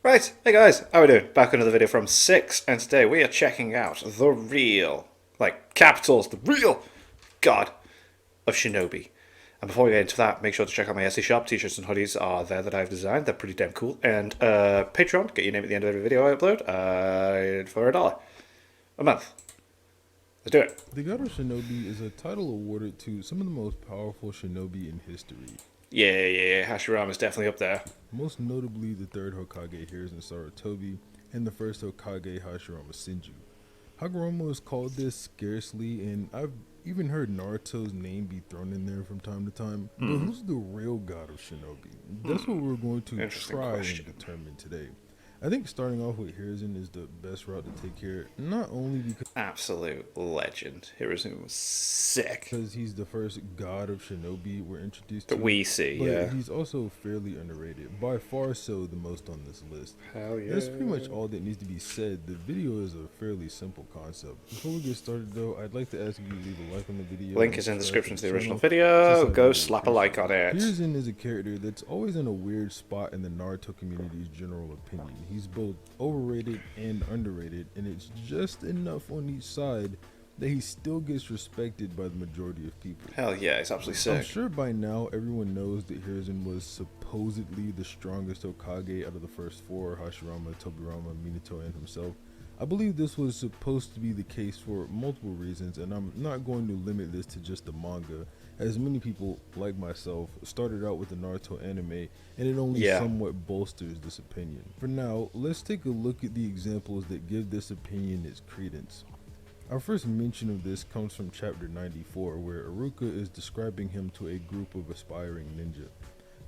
Right, hey guys, how we doing? Back with another video from 6, and today we are checking out the real, like capitals, the real god of Shinobi. And before we get into that, make sure to check out my Etsy shop. T-shirts and hoodies are there that I've designed. They're pretty damn cool. And Patreon, get your name at the end of every video I upload for $1 a month. Let's do it. The God of Shinobi is a title awarded to some of the most powerful shinobi in history. Yeah, Hashirama's definitely up there. Most notably the third Hokage Hiruzen Sarutobi and the first Hokage Hashirama Senju. Hagoromo is called this scarcely, and I've even heard Naruto's name be thrown in there from time to time. But who's the real God of Shinobi? That's what we're going to try and determine today. I think starting off with Hiruzen is the best route to take here, not only because Absolute legend. Hiruzen was sick. he's the first god of shinobi we're introduced That to, we see, but yeah. he's also fairly underrated, by far so the most on this list. Hell yeah. That's pretty much all that needs to be said. The video is a fairly simple concept. Before we get started though, I'd like to ask you to leave a like on the video. Link is in the description to the original video. Go slap a like on it. Hiruzen is a character that's always in a weird spot in the Naruto community's general opinion. He's both overrated and underrated, and it's just enough on each side that he still gets respected by the majority of people. Hell yeah, it's absolutely I'm sick. sure by now everyone knows that Hiruzen was supposedly the strongest Hokage out of the first four: Hashirama, Tobirama, Minato, and himself. I believe this was supposed to be the case for multiple reasons, and I'm not going to limit this to just the manga, as many people, like myself, started out with the Naruto anime, and it only somewhat bolsters this opinion. For now, let's take a look at the examples that give this opinion its credence. Our first mention of this comes from chapter 94, where Iruka is describing him to a group of aspiring ninja.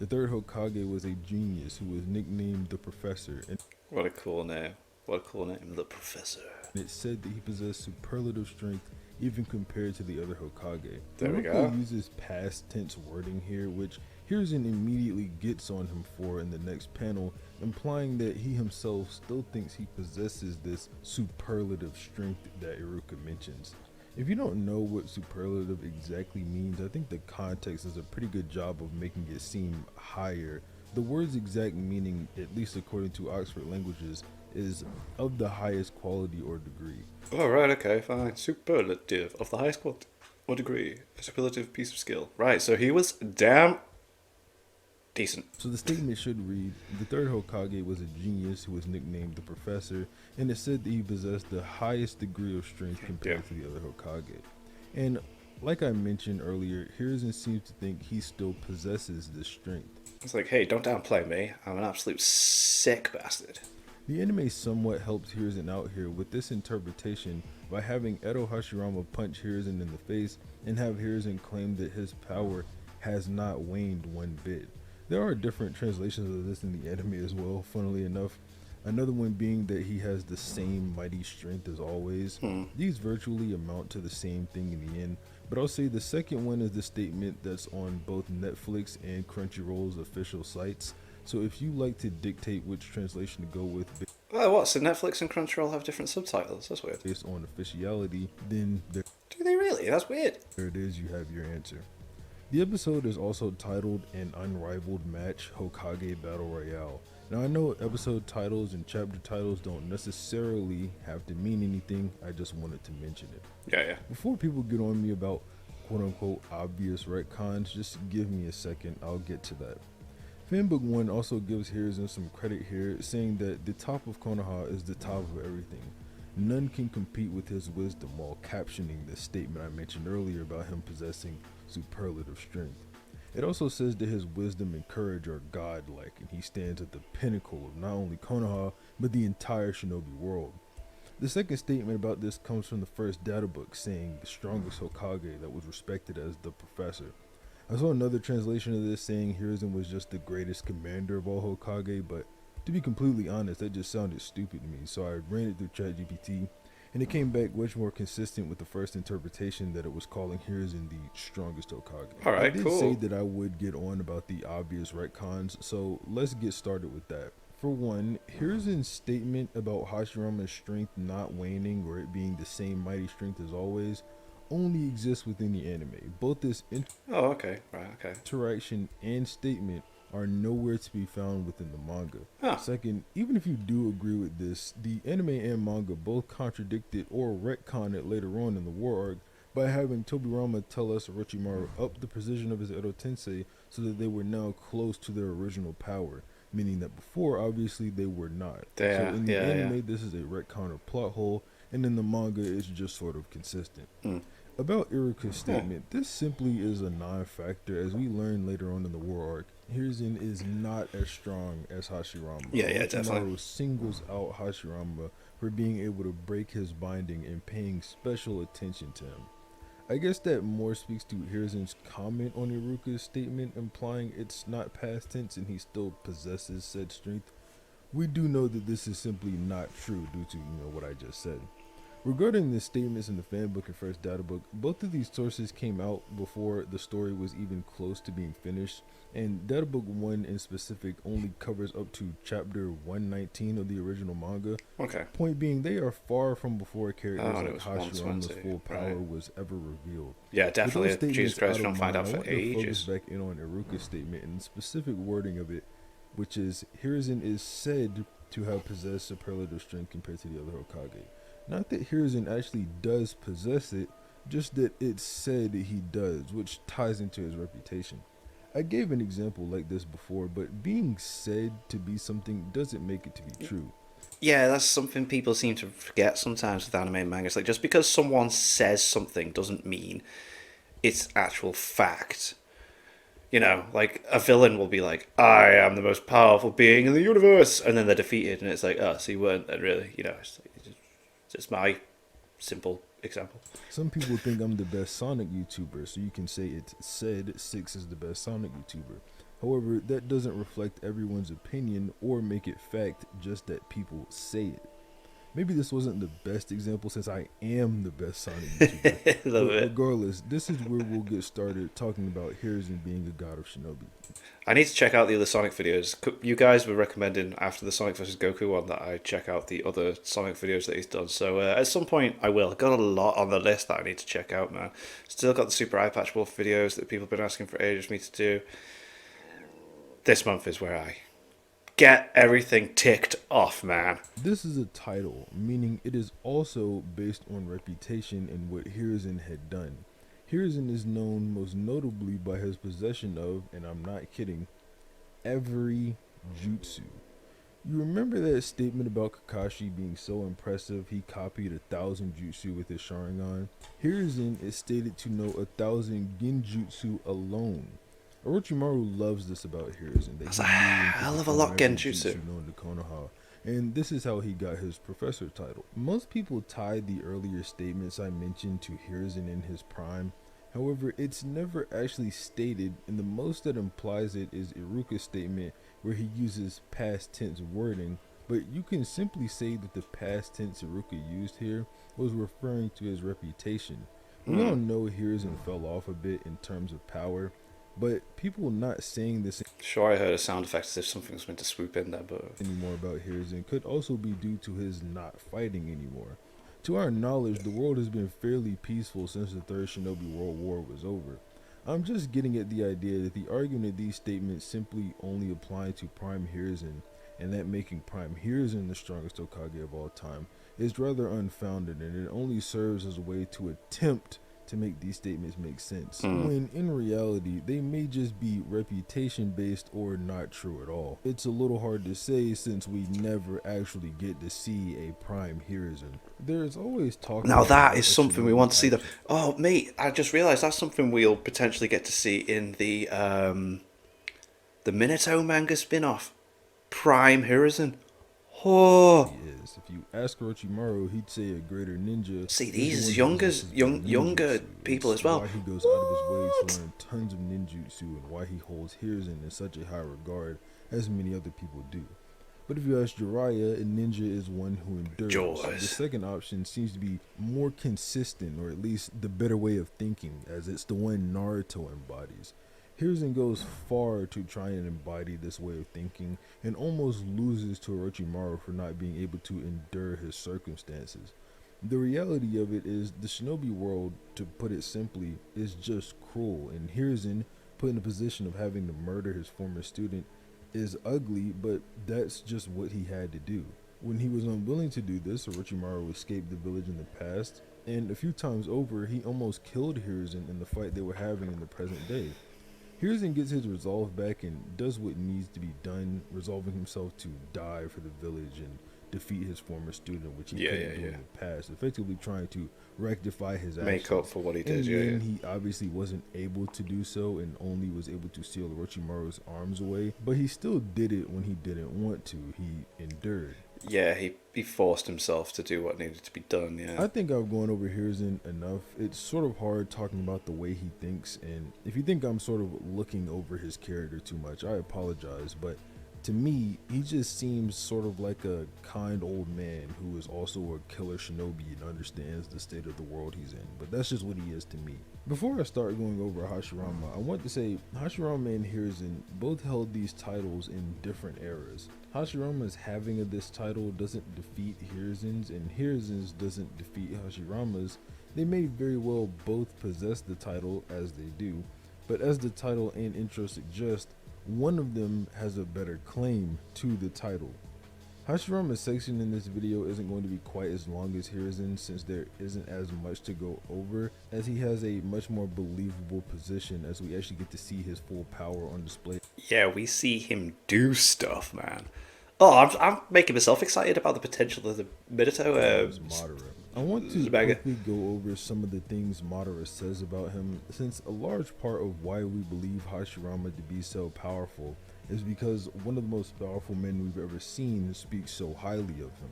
The third Hokage was a genius who was nicknamed the Professor, and What a cool name. What a cool name, the Professor. it said that he possessed superlative strength even compared to the other Hokage. There we Iruka go. uses past tense wording here, which Hiruzen immediately gets on him for in the next panel, implying that he himself still thinks he possesses this superlative strength that Iruka mentions. If you don't know what superlative exactly means, I think the context does a pretty good job of making it seem higher. The word's exact meaning, at least according to Oxford Languages, is of the highest quality or degree. Oh, right, okay, fine. Superlative of the highest quality or degree. A superlative piece of skill. Right, so he was damn decent. So the statement should read, the third Hokage was a genius who was nicknamed the Professor, and it said that he possessed the highest degree of strength compared to the other Hokage. And like I mentioned earlier, Hiruzen seems to think he still possesses this strength. It's like, hey, don't downplay me. I'm an absolute sick bastard. The anime somewhat helps Hiruzen out here with this interpretation by having Edo Hashirama punch Hiruzen in the face and have Hiruzen claim that his power has not waned one bit. There are different translations of this in the anime as well, funnily enough. Another one being that he has the same mighty strength as always. These virtually amount to the same thing in the end, but I'll say the second one is the statement that's on both Netflix and Crunchyroll's official sites. So if you like to dictate which translation to go with Oh, what? So Netflix and Crunchyroll have different subtitles? That's weird. based on officiality, then Do they really? That's weird. there it is, you have your answer. The episode is also titled An Unrivaled Match Hokage Battle Royale. Now I know episode titles and chapter titles don't necessarily have to mean anything, I just wanted to mention it. Yeah. Before people get on me about quote unquote obvious retcons, just give me a second, I'll get to that. Fanbook 1 also gives Hiruzen some credit here, saying that the top of Konoha is the top of everything. None can compete with his wisdom, while captioning the statement I mentioned earlier about him possessing superlative strength. It also says that his wisdom and courage are godlike, and he stands at the pinnacle of not only Konoha, but the entire shinobi world. The second statement about this comes from the first data book, saying the strongest Hokage that was respected as the Professor. I saw another translation of this saying Hiruzen was just the greatest commander of all Hokage, but to be completely honest, that just sounded stupid to me, so I ran it through ChatGPT, and it came back much more consistent with the first interpretation that it was calling Hiruzen the strongest Hokage. Alright, I did cool. say that I would get on about the obvious retcons, so let's get started with that. For one, Hiruzen's statement about Hashirama's strength not waning or it being the same mighty strength as always only exists within the anime. Both this Oh, okay. Right, okay. interaction and statement are nowhere to be found within the manga. Huh. Second, even if you do agree with this, the anime and manga both contradict it or retcon it later on in the war arc by having Tobirama tell us Orochimaru upped the precision of his Edo Tensei so that they were now close to their original power, meaning that before, obviously, they were not. So in the anime, this is a retcon or plot hole, and in the manga, it's just sort of consistent. About Iruka's statement, this simply is a non-factor. As we learn later on in the war arc, Hiruzen is not as strong as Hashirama. Definitely. Singles out Hashirama for being able to break his binding and paying special attention to him. I guess that more speaks to Hiruzen's comment on Iruka's statement, implying it's not past tense and he still possesses said strength. We do know that this is simply not true due to what I just said. Regarding the statements in the fanbook and first data book, both of these sources came out before the story was even close to being finished, and data book 1 in specific only covers up to chapter 119 of the original manga. Okay. Point being, they are far from before characters like Hashirama's full power right. was ever revealed. Yeah, definitely. Jesus Christ, we don't find out for ages. ages. I want to focus back in on Iruka's statement and the specific wording of it, which is, Hiruzen is said to have possessed superlative strength compared to the other Hokage. Not that Hiruzen actually does possess it, just that it's said he does, which ties into his reputation. I gave an example like this before, but being said to be something doesn't make it to be true. Yeah, that's something people seem to forget sometimes with anime and manga. It's like, just because someone says something doesn't mean it's actual fact. Like a villain will be like, I am the most powerful being in the universe, and then they're defeated, and it's like, oh, so you weren't then really, it's just my simple example. Some people think I'm the best Sonic YouTuber, so you can say it's said Six is the best Sonic YouTuber. However, that doesn't reflect everyone's opinion or make it fact, just that people say it. Maybe this wasn't the best example since I am the best Sonic YouTuber. But regardless, this is where we'll get started talking about Hiruzen being a god of Shinobi. I need to check out the other Sonic videos. You guys were recommending after the Sonic vs. Goku one that I check out the other Sonic videos that he's done. So at some point I will. I've got a lot on the list that I need to check out, man. Still got the Super Eye Patch Wolf videos that people have been asking for ages for me to do. This month is where I get everything ticked off, man. This is a title, meaning it is also based on reputation and what Hiruzen had done. Hiruzen is known most notably by his possession of, and I'm not kidding, every jutsu. You remember that statement about Kakashi being so impressive he copied 1,000 jutsu with his Sharingan? Hiruzen is stated to know 1,000 genjutsu alone. Orochimaru loves this about Hiruzen. That's a hell of a lot genjutsu. Known to Konoha. And this is how he got his professor title. Most people tied the earlier statements I mentioned to Hiruzen in his prime. However, it's never actually stated, and the most that implies it is Iruka's statement where he uses past tense wording, but you can simply say that the past tense Iruka used here was referring to his reputation. We all know Hiruzen fell off a bit in terms of power, but people not saying this Sure, I heard a sound effect as if something was meant to swoop in there, but anymore about Hiruzen could also be due to his not fighting anymore. To our knowledge, the world has been fairly peaceful since the Third Shinobi World War was over. I'm just getting at the idea that the argument of these statements simply only apply to Prime Hiruzen, and that making Prime Hiruzen the strongest Hokage of all time is rather unfounded, and it only serves as a way to attempt to make these statements make sense, when in reality they may just be reputation based or not true at all. It's a little hard to say since we never actually get to see a Prime Hiruzen. There's always talk now that is something we want to see. Oh mate, I just realised that's something we'll potentially get to see in the Minato manga spin-off, Prime Hiruzen. Oh. Yes, if you ask Orochimaru, he'd say a greater ninja. See, these younger people as well. Why he goes out of his way to learn tons of ninjutsu and why he holds Hiruzen in such a high regard, as many other people do. But if you ask Jiraiya, a ninja is one who endures. The second option seems to be more consistent, or at least the better way of thinking, as it's the one Naruto embodies. Hiruzen goes far to try and embody this way of thinking, and almost loses to Orochimaru for not being able to endure his circumstances. The reality of it is the Shinobi world, to put it simply, is just cruel, and Hiruzen, put in a position of having to murder his former student is ugly, but that's just what he had to do. When he was unwilling to do this, Orochimaru escaped the village in the past, and a few times over, he almost killed Hiruzen in the fight they were having in the present day. Hiruzen gets his resolve back and does what needs to be done, resolving himself to die for the village and defeat his former student, which he couldn't do in the past, effectively trying to rectify his actions. Make up for what he did, And he obviously wasn't able to do so and only was able to steal Orochimaru's arms away, but he still did it when he didn't want to. He endured. Yeah, he forced himself to do what needed to be done, yeah. I think I've gone over Hiruzen enough. It's sort of hard talking about the way he thinks, and if you think I'm sort of looking over his character too much, I apologize, but to me, he just seems sort of like a kind old man who is also a killer shinobi and understands the state of the world he's in. But that's just what he is to me. Before I start going over Hashirama, I want to say Hashirama and Hiruzen both held these titles in different eras. Hashirama's having of this title doesn't defeat Hiruzen's, and Hiruzen's doesn't defeat Hashirama's. They may very well both possess the title, as they do, but as the title and intro suggest, one of them has a better claim to the title. Hashirama's section in this video isn't going to be quite as long as Hiruzen, since there isn't as much to go over, as he has a much more believable position as we actually get to see his full power on display. Yeah, we see him do stuff, man. Oh, I'm making myself excited about the potential of the Minato. Madara. I want to quickly go over some of the things Madara says about him, since a large part of why we believe Hashirama to be so powerful is because one of the most powerful men we've ever seen speaks so highly of him.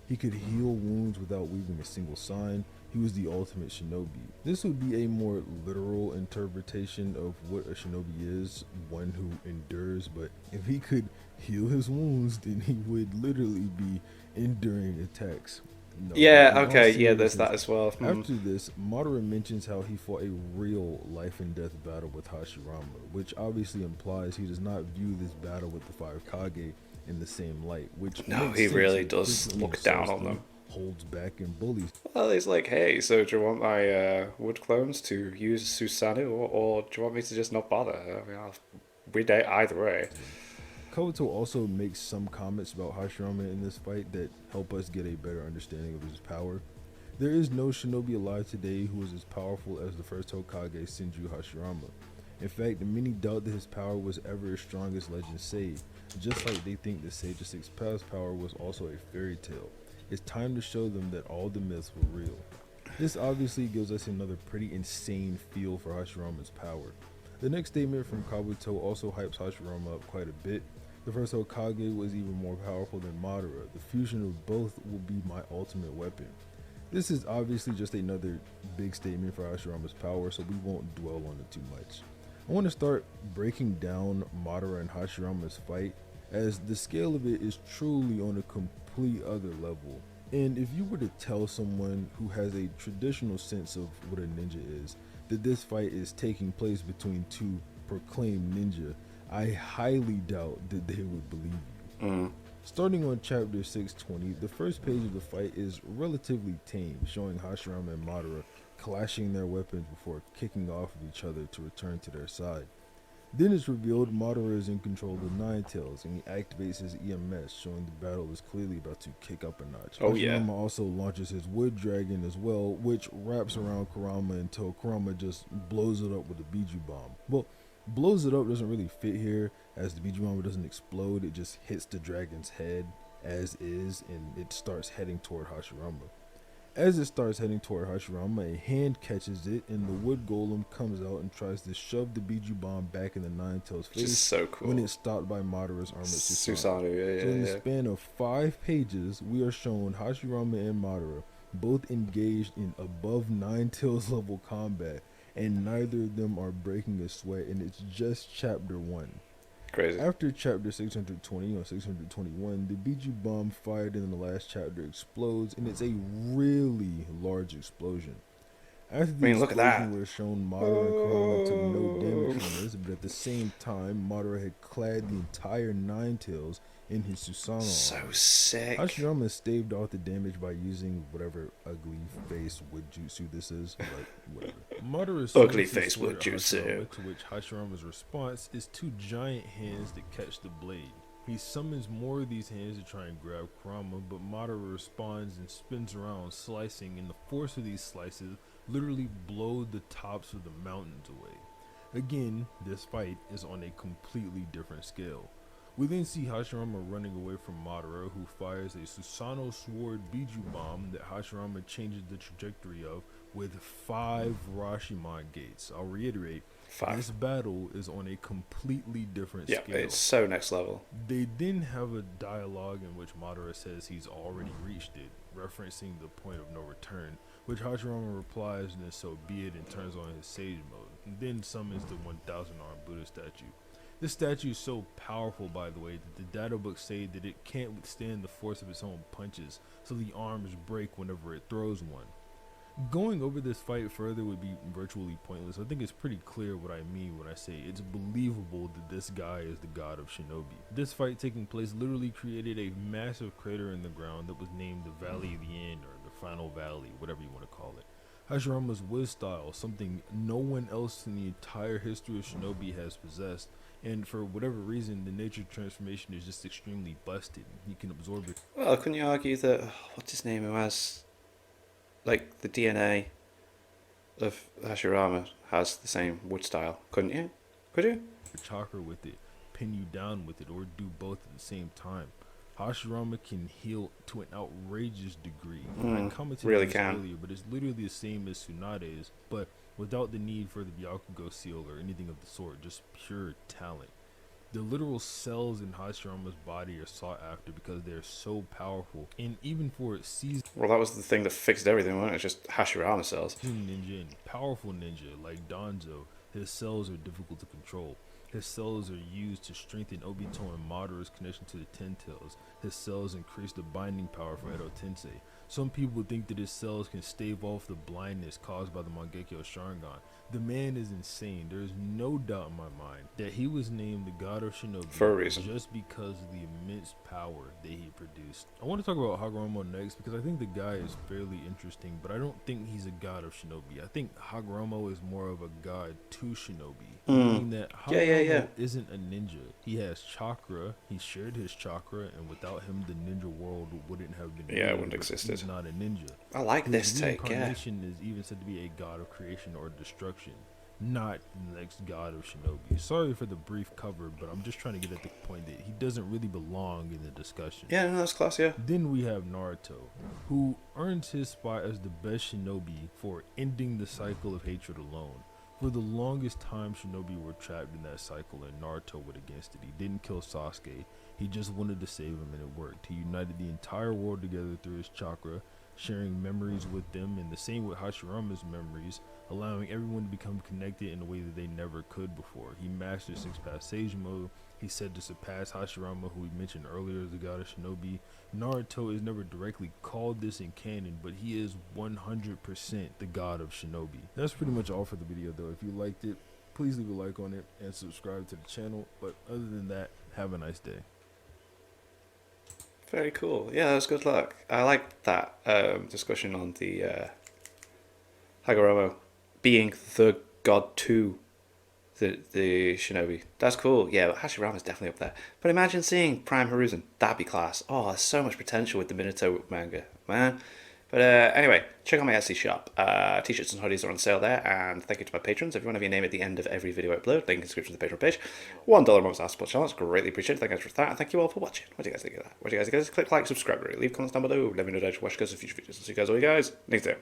He could heal wounds without leaving a single sign. He was the ultimate shinobi. This would be a more literal interpretation of what a shinobi is, one who endures, but if he could heal his wounds, then he would literally be enduring attacks. No, yeah, okay, yeah, there's that as well. After this, Madara mentions how he fought a real life and death battle with Hashirama, which obviously implies he does not view this battle with the five Kage in the same light, which no, he really does look down on them. Holds back and bullies. Well, he's like, hey, so do you want my wood clones to use Susanoo, or do you want me to just not bother? I mean, we date either way. Kabuto also makes some comments about Hashirama in this fight that help us get a better understanding of his power. There is no shinobi alive today who is as powerful as the first Hokage, Senju Hashirama. In fact, many doubt that his power was ever as strong as legends say, just like they think the Sage of Six Paths power was also a fairy tale. It's time to show them that all the myths were real. This obviously gives us another pretty insane feel for Hashirama's power. The next statement from Kabuto also hypes Hashirama up quite a bit. The first Hokage was even more powerful than Madara. The fusion of both will be my ultimate weapon. This is obviously just another big statement for Hashirama's power, so we won't dwell on it too much. I want to start breaking down Madara and Hashirama's fight, as the scale of it is truly on a complete other level. And if you were to tell someone who has a traditional sense of what a ninja is, that this fight is taking place between two proclaimed ninja, I highly doubt that they would believe you. Starting on chapter 620, the first page of the fight is relatively tame, showing Hashirama and Madara clashing their weapons before kicking off of each other to return to their side. Then it's revealed Madara is in control of Nine Tails, and he activates his EMS, showing the battle is clearly about to kick up a notch. Hashirama also launches his Wood Dragon as well, which wraps around Kurama until Kurama just blows it up with a Biju Bomb. Well, blows it up doesn't really fit here, as the Biju Bomb doesn't explode, it just hits the dragon's head as is, and it starts heading toward Hashirama. As it starts heading toward Hashirama, a hand catches it, and the wood golem comes out and tries to shove the Biju Bomb back in the Nine Tails' face. Just so cool. When it's stopped by Madara's armored Susanoo. Yeah, so in the span of 5 pages, we are shown Hashirama and Madara both engaged in above Nine Tails level combat, and neither of them are breaking a sweat, and it's just chapter 1. Crazy. After chapter 620 or 621, the Biju Bomb fired in the last chapter explodes, and it's a really large explosion. After the look at that. we're shown Madara and Kurama took no damage from this, but at the same time, Madara had clad the entire Nine Tails in his Susanoo So armor. sick. Hashirama staved off the damage by using whatever ugly face wood jutsu this is, but whatever. Madara Ugly swings his face sword wood at jutsu. Hashirama, to which Hashirama's response is two giant hands that catch the blade. He summons more of these hands to try and grab Kurama, but Madara responds and spins around, slicing, and the force of these slices literally blow the tops of the mountains away. Again, this fight is on a completely different scale. We then see Hashirama running away from Madara, who fires a Susanoo Sword Biju Bomb that Hashirama changes the trajectory of with 5 Rashomon gates. I'll reiterate, 5. this battle is on a completely different Yeah, scale. it's so next level. They then have a dialogue in which Madara says he's already reached it, referencing the point of no return, which Hashirama replies, and then so be it, and turns on his sage mode, and then summons the 1,000-armed Buddha statue. This statue is so powerful, by the way, that the data books say that it can't withstand the force of its own punches, so the arms break whenever it throws one. Going over this fight further would be virtually pointless. I think it's pretty clear what I mean when I say it's believable that this guy is the god of Shinobi. This fight taking place literally created a massive crater in the ground that was named the Valley of the End, or the Final Valley, whatever you want to call it. Hashirama's Wiz style, something no one else in the entire history of Shinobi has possessed, and for whatever reason, the nature transformation is just extremely busted. He can absorb it. Well, couldn't you argue that, what's his name, who has, like, the DNA of Hashirama has the same wood style? Couldn't you? Could you? Chakra with it, pin you down with it, or do both at the same time. Hashirama can heal to an outrageous degree. I commented really on this can. earlier, but it's literally the same as Tsunade's, but without the need for the Byakugo seal or anything of the sort, just pure talent. The literal cells in Hashirama's body are sought after because they are so powerful, and even for its seasoned Well, that was the thing that fixed everything, wasn't it? Just Hashirama cells. ninja and powerful ninja like Danzo, his cells are difficult to control. His cells are used to strengthen Obito and Madara's connection to the Ten Tails. His cells increase the binding power for Edo Tensei. Some people think that his cells can stave off the blindness caused by the Mangekyo Sharingan. The man is insane. There is no doubt in my mind that he was named the god of Shinobi For a reason. just because of the immense power that he produced. I want to talk about Hagoromo next because I think the guy is fairly interesting, but I don't think he's a god of Shinobi. I think Hagoromo is more of a god to Shinobi, meaning that Hagoromo isn't a ninja. He has chakra, he shared his chakra, and without him the ninja world wouldn't have been Yeah, it made, wouldn't but exist. He's not a ninja. I like His this take, yeah. reincarnation is even said to be a god of creation or destruction, not the next god of Shinobi. Sorry for the brief cover, but I'm just trying to get at the point that he doesn't really belong in the discussion. Yeah, no, that's class, yeah. Then we have Naruto, who earns his spot as the best shinobi for ending the cycle of hatred alone. For the longest time, shinobi were trapped in that cycle, and Naruto went against it. He didn't kill Sasuke, he just wanted to save him, and it worked. He united the entire world together through his chakra, sharing memories with them, and the same with Hashirama's memories, allowing everyone to become connected in a way that they never could before. He mastered 6-path Sage mode. He's said to surpass Hashirama, who we mentioned earlier as the god of Shinobi. Naruto is never directly called this in canon, but he is 100% the god of Shinobi. That's pretty much all for the video, though. If you liked it, please leave a like on it and subscribe to the channel. But other than that, have a nice day. Very cool. Yeah, that was good luck. I like that discussion on the Hagoromo being the god to the shinobi. That's cool. Yeah, but Hashirama's definitely up there. But imagine seeing Prime Hiruzen. That'd be class. Oh, there's so much potential with the Minato manga, man. But anyway, check out my Etsy shop. T-shirts and hoodies are on sale there, and thank you to my patrons. If you want to have your name at the end of every video I upload, link in the description of the Patreon page. $1 most ask support channel. It's greatly appreciated. Thank you guys for that, and thank you all for watching. What do you guys think of that? What do you guys think of this? Click like, subscribe, leave comments down below. Let me know down to watch guys in future videos. I'll see you guys all next time.